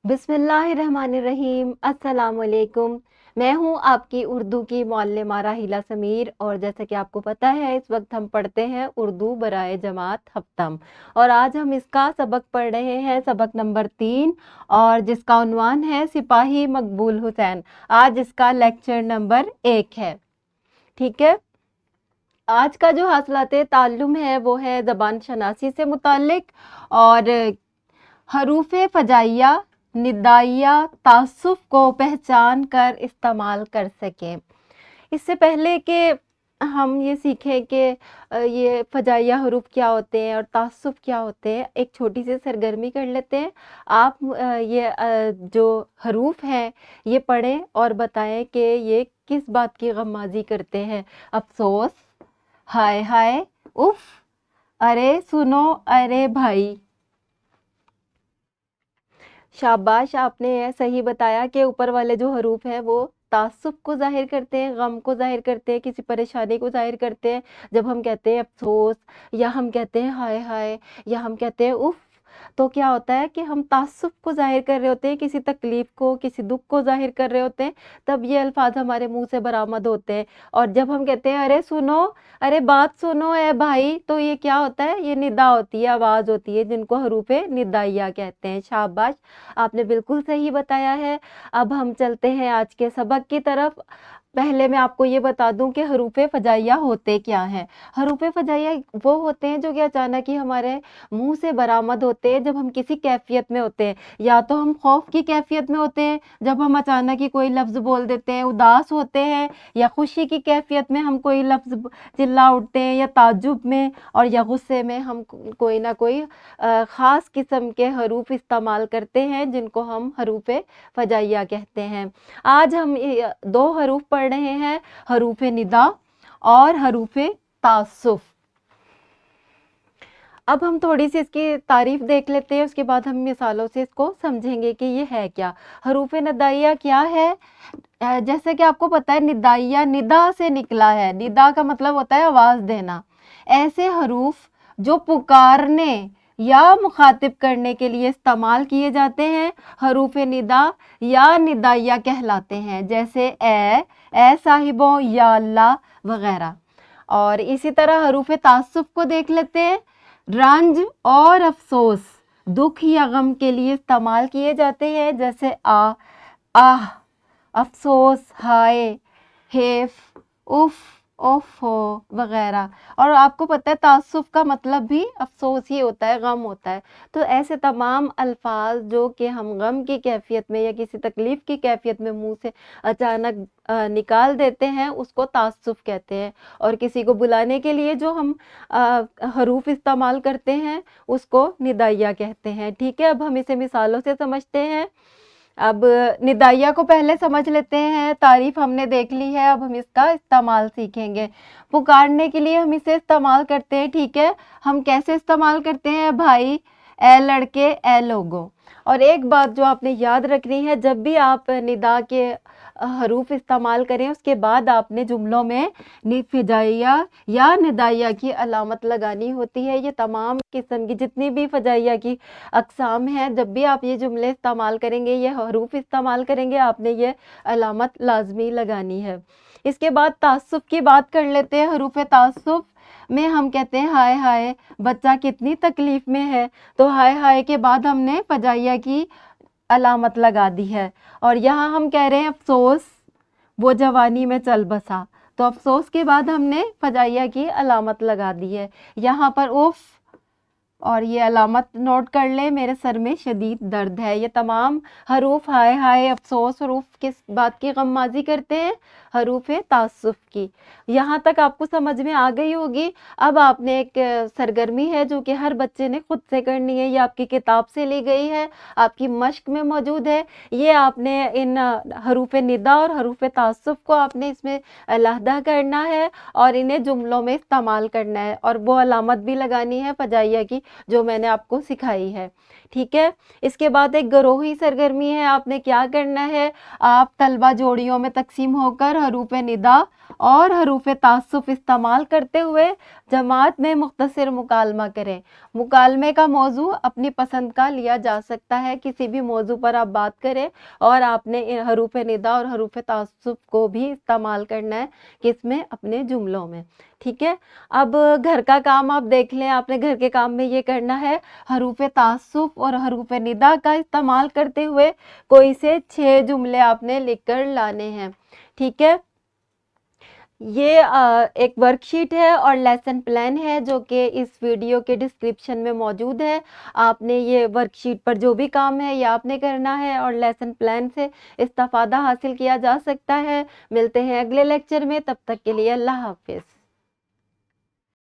बिस्मिल्लाहिर्रहमानिर्रहीम। अस्सलाम वालेकुम। मैं हूँ आपकी उर्दू की मुअल्लिमा राहिला समीर, और जैसा कि आपको पता है इस वक्त हम पढ़ते हैं उर्दू बराए जमात हफ्तम, और आज हम इसका सबक पढ़ रहे हैं, सबक नंबर 3, और जिसका उन्वान है सिपाही मकबूल हुसैन। आज इसका लेक्चर नंबर 1 है। ठीक है। आज का जो हासिलात ताल्लुम है वो है ज़बान शनासी से मुताल्लिक, और हरूफ फ़जाइया निदाइया तासुफ को पहचान कर इस्तेमाल कर सकें। इससे पहले कि हम ये सीखें कि ये फ़जाइया हरूफ क्या होते हैं और तासुफ क्या होते हैं, एक छोटी सी सरगर्मी कर लेते हैं। आप जो हरूफ हैं ये पढ़ें और बताएं कि ये किस बात की गम्माज़ी करते हैं। अफ़सोस, हाय हाय, उफ़, अरे सुनो, अरे भाई। शाबाश, आपने सही बताया कि ऊपर वाले जो हरूफ हैं वो तासुब को ज़ाहिर करते हैं, गम को ज़ाहिर करते हैं, किसी परेशानी को ज़ाहिर करते हैं। जब हम कहते हैं अफ़सोस, या हम कहते हैं हाय हाय, या हम कहते हैं उफ़, तो क्या होता है कि हम तासुब को ज़ाहिर कर रहे होते हैं, किसी तकलीफ़ को, किसी दुःख को ज़ाहिर कर रहे होते हैं, तब ये अल्फ़ाज़ हमारे मुँह से बरामद होते हैं। और जब हम कहते हैं अरे सुनो, अरे बात सुनो ए भाई, तो ये क्या होता है, ये निदा होती है, आवाज़ होती है, जिनको हरूफ निदाइया कहते हैं। शाबाश, आपने बिल्कुल सही बताया है। अब हम चलते हैं आज के सबक की तरफ। पहले मैं आपको ये बता दूं कि हरूफ फ़जाइया होते क्या हैं। हरूफ फ़जाइया वो होते हैं जो कि अचानक ही हमारे मुंह से बरामद होते हैं जब हम किसी कैफियत में होते हैं। या तो हम खौफ की कैफियत में होते हैं, जब हम अचानक ही कोई लफ्ज़ बोल देते हैं, उदास होते हैं, या खुशी की कैफियत में हम कोई लफ्ज़ चिल्ला उठते हैं, या ताज्जुब में, और या गुस्से में हम कोई ना कोई ख़ास किस्म के हरूफ इस्तेमाल करते हैं, जिनको हम हरूफ फ़जाइया कहते हैं। आज हम दो हरूफ पढ़ रहे हैं, हरूफ निदा और हरूफ तासुफ। अब हम थोड़ी सी इसकी तारीफ देख लेते हैं, उसके बाद हम मिसालों से इसको समझेंगे कि ये है क्या। हरूफ निदाइया क्या है? जैसे कि आपको पता है निदाइया निदा से निकला है। निदा का मतलब होता है आवाज़ देना। ऐसे हरूफ जो पुकारने या मुखातिब करने के लिए इस्तेमाल किए जाते हैं, हरूफ निदा या निदाइया कहलाते हैं। जैसे ए साहिबों, या अल्लाह वगैरह। और इसी तरह हरूफ तासुफ को देख लेते हैं। रंज और अफसोस, दुख या गम के लिए इस्तेमाल किए जाते हैं। जैसे आह, अफसोस, हाय, हेफ, उफ, ओफो वगैरह। और आपको पता है तासुफ का मतलब भी अफसोस ही होता है, गम होता है। तो ऐसे तमाम अल्फाज जो कि हम गम की कैफियत में या किसी तकलीफ़ की कैफियत में मुंह से अचानक निकाल देते हैं, उसको तासुफ कहते हैं। और किसी को बुलाने के लिए जो हम हरूफ इस्तेमाल करते हैं, उसको निदाइया कहते हैं। ठीक है, अब हम इसे मिसालों से समझते हैं। अब निदाइया को पहले समझ लेते हैं। तारीफ हमने देख ली है, अब हम इसका इस्तेमाल सीखेंगे। पुकारने के लिए हम इसे इस्तेमाल करते हैं। ठीक है, हम कैसे इस्तेमाल करते हैं? भाई, ए लड़के, ए लोगों। और एक बात जो आपने याद रखनी है, जब भी आप निदा के हरूफ इस्तेमाल करें, उसके बाद आपने जुमलों में फ़जाइया या निदाइया की अलामत लगानी होती है। ये तमाम किस्म की जितनी भी फ़जाइया की अक़साम हैं, जब भी आप ये जुमले इस्तेमाल करेंगे, ये हरूफ इस्तेमाल करेंगे, आपने ये अलामत लाजमी लगानी है। इसके बाद तासुफ की बात कर लेते हैं। हरूफ तासुफ में हम कहते हैं हाय हाय, बच्चा कितनी तकलीफ़ में है, तो हाय हाय के बाद हमने फ़जाइया की अलामत लगा दी है। और यहाँ हम कह रहे हैं अफ़सोस, वो जवानी में चल बसा, तो अफ़सोस के बाद हमने फ़जाइया की अलामत लगा दी है। यहाँ पर उफ़, और ये अलामत नोट कर ले, मेरे सर में शदीद दर्द है। ये तमाम हरूफ हाय हाय, अफ़सोस, हरूफ किस बात की गम्माज़ी करते हैं? हरूफ तासुफ की। यहाँ तक आपको समझ में आ गई होगी। अब आपने एक सरगर्मी है जो कि हर बच्चे ने खुद से करनी है। ये आपकी किताब से ली गई है, आपकी मश्क में मौजूद है। ये आपने इन हरूफ निदा और हरूफ तासुफ को आपने इसमें अलहदा करना है और इन्हें जुमलों में इस्तेमाल करना है, और वो अलामत भी लगानी है फ़जाइया की, जो मैंने आपको सिखाई है। ठीक है, इसके बाद एक गरोही सरगर्मी है। आपने क्या करना है? आप तलबा जोड़ियों में तकसीम होकर हरूफ निदा اور حروف تعسف استعمال کرتے ہوئے جماعت میں مختصر مکالمہ کریں۔ مکالمے کا موضوع اپنی پسند کا لیا جا سکتا ہے، کسی بھی موضوع پر آپ بات کریں اور آپ نے حروف ندا اور حروف تعسف کو بھی استعمال کرنا ہے کس میں؟ اپنے جملوں میں، ٹھیک ہے۔ اب گھر کا کام آپ دیکھ لیں، آپ نے گھر کے کام میں یہ کرنا ہے، حروف تعسف اور حروف ندا کا استعمال کرتے ہوئے کوئی سے 6 جملے آپ نے لکھ کر لانے ہیں، ٹھیک ہے۔ یہ ایک ورک شیٹ ہے اور لیسن پلان ہے جو کہ اس ویڈیو کے ڈسکرپشن میں موجود ہے۔ آپ نے یہ ورک شیٹ پر جو بھی کام ہے یہ آپ نے کرنا ہے اور لیسن پلان سے استفادہ حاصل کیا جا سکتا ہے۔ ملتے ہیں اگلے لیکچر میں، تب تک کے لیے اللہ حافظ۔